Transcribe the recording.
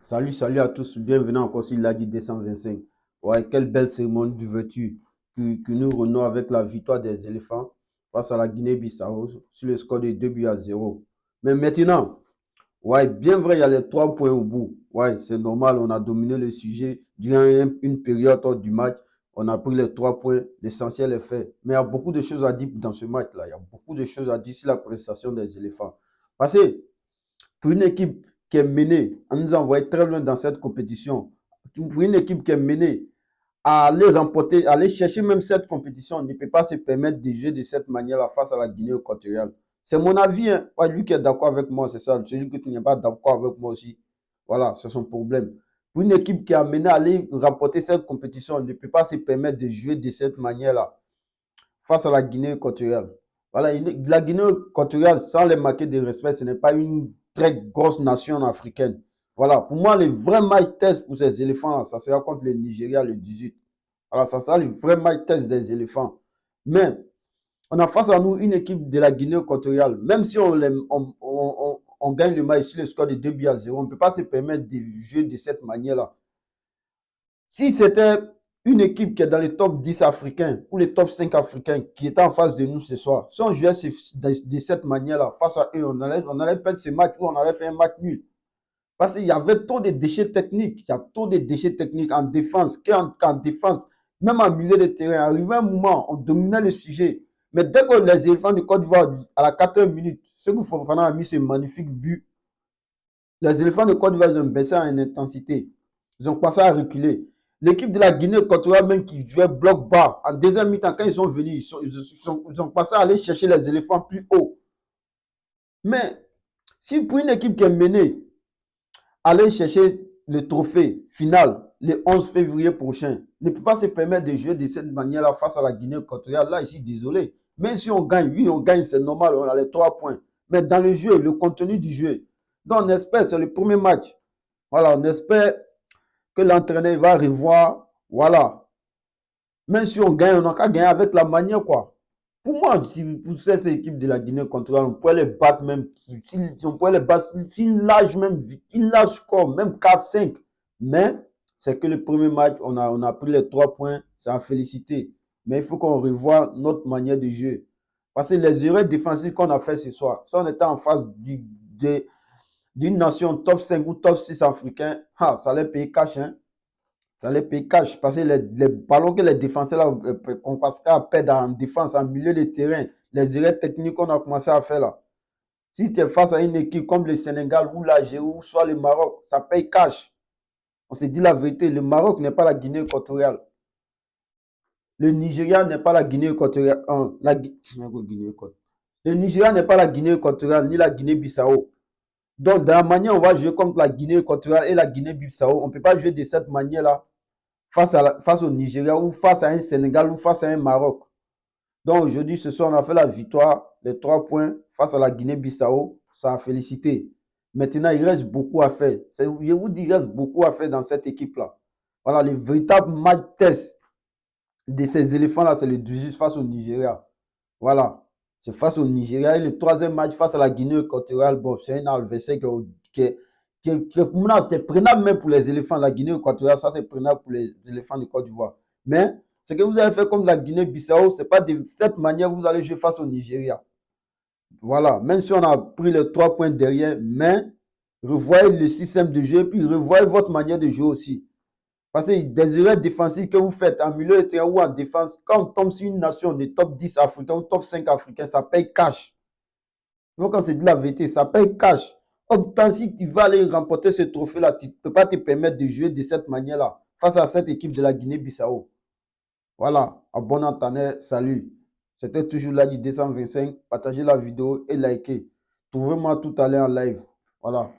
Salut, salut à tous, bienvenue encore sur l'ADI 225. Ouais, quelle belle cérémonie d'ouverture que nous renouons avec la victoire des éléphants face à la Guinée-Bissau sur le score de 2 buts à 0. Mais maintenant, ouais, bien vrai, il y a les 3 points au bout. Ouais, c'est normal, on a dominé le sujet durant une période du match. On a pris les 3 points, l'essentiel est fait. Mais il y a beaucoup de choses à dire dans ce match-là. Il y a beaucoup de choses à dire sur la prestation des éléphants. Parce que pour une équipe qui est menée, à nous envoyer très loin dans cette compétition, pour une équipe qui est menée à aller remporter, à aller chercher même cette compétition, on ne peut pas se permettre de jouer de cette manière-là face à la Guinée équatoriale. C'est mon avis, hein. Ouais, lui qui est d'accord avec moi, c'est ça. Celui que tu n'es pas d'accord avec moi aussi, voilà, c'est son problème. Pour une équipe qui est amenée à aller remporter cette compétition, on ne peut pas se permettre de jouer de cette manière-là face à la Guinée équatoriale. Voilà, la Guinée équatoriale, sans les marquer de respect, ce n'est pas une très grosse nation africaine. Voilà, pour moi, le vrai match test pour ces éléphants-là, ça sera contre le Nigeria le 18. Alors, ça sera le vrai match test des éléphants. Mais, on a face à nous une équipe de la Guinée équatoriale. Même si on gagne le match sur le score de 2 buts à 0, on ne peut pas se permettre de jouer de cette manière-là. Si c'était une équipe qui est dans les top 10 africains ou les top 5 africains qui était en face de nous ce soir, si on jouait de cette manière-là, face à eux, on allait perdre ce match ou on allait faire un match nul. Parce qu'il y avait trop de déchets techniques. Il y a trop de déchets techniques en défense, qu'en défense, même en milieu de terrain. Arrivé un moment, on dominait le sujet. Mais dès que les éléphants de Côte d'Ivoire, à la 4e minute, ce que Fofana a mis ce magnifique but, les éléphants de Côte d'Ivoire ont baissé en intensité. Ils ont commencé à reculer. L'équipe de la Guinée équatoriale même qui jouait bloc bas, en deuxième mi-temps, quand ils sont venus, ils ont passé à aller chercher les éléphants plus haut. Mais si pour une équipe qui est menée, aller chercher le trophée final le 11 février prochain, ne peut pas se permettre de jouer de cette manière-là face à la Guinée équatoriale. Là, ici, désolé. Même si on gagne, oui, on gagne, c'est normal, on a les 3 points. Mais dans le jeu, le contenu du jeu, donc on espère, c'est le premier match. Voilà, on espère que l'entraîneur va revoir. Voilà. Même si on gagne, on n'a qu'à gagner avec la manière, quoi. Pour moi, si pour cette équipe de la Guinée équatoriale, on pourrait les battre même, on pourrait les battre, une large score, même 4-5. Mais c'est que le premier match, on a pris les 3 points, c'est à féliciter. Mais il faut qu'on revoie notre manière de jouer. Parce que les erreurs défensives qu'on a fait ce soir, si on était en face d'une nation top 5 ou top 6 africain, ça allait payer cash, hein. Ça les paye cash parce que les ballons que les défenseurs qu'on passe à perdre en défense, en milieu de terrain, les erreurs techniques qu'on a commencé à faire là. Si tu es face à une équipe comme le Sénégal ou l'Algérie ou soit le Maroc, ça paye cash. On se dit la vérité, le Maroc n'est pas la Guinée équatoriale. Le Nigeria n'est pas la Guinée équatoriale. Le Nigeria n'est pas la Guinée équatoriale ni la Guinée-Bissau. Donc, de la manière on va jouer contre la Guinée équatoriale et la Guinée-Bissau, on ne peut pas jouer de cette manière-là face au Nigeria ou face à un Sénégal ou face à un Maroc. Donc aujourd'hui, ce soir, on a fait la victoire, les 3 points face à la Guinée-Bissau. Ça a félicité. Maintenant, il reste beaucoup à faire. Je vous dis, il reste beaucoup à faire dans cette équipe-là. Voilà, le véritable match test de ces éléphants-là, c'est le 18 face au Nigeria. Voilà, c'est face au Nigeria. Et le troisième match face à la Guinée équatoriale, bon, c'est un adversaire qui est prenable même pour les éléphants. La Guinée équatoriale, ça c'est prenable pour les éléphants de Côte d'Ivoire. Mais ce que vous avez fait comme la Guinée-Bissau, ce n'est pas de cette manière que vous allez jouer face au Nigeria. Voilà, même si on a pris les 3 points derrière, mais revoyez le système de jeu, puis revoyez votre manière de jouer aussi. Parce que des erreurs défensives que vous faites en milieu de terrain ou en défense, quand on tombe sur une nation de top 10 africains ou top 5 africains, ça paye cash. Il faut qu'on se dise la vérité, ça paye cash. Autant si tu vas aller remporter ce trophée-là, tu ne peux pas te permettre de jouer de cette manière-là face à cette équipe de la Guinée-Bissau. Voilà, à bon entendeur, salut. C'était toujours là du 225. Partagez la vidéo et likez. Trouvez-moi tout à l'heure en live. Voilà.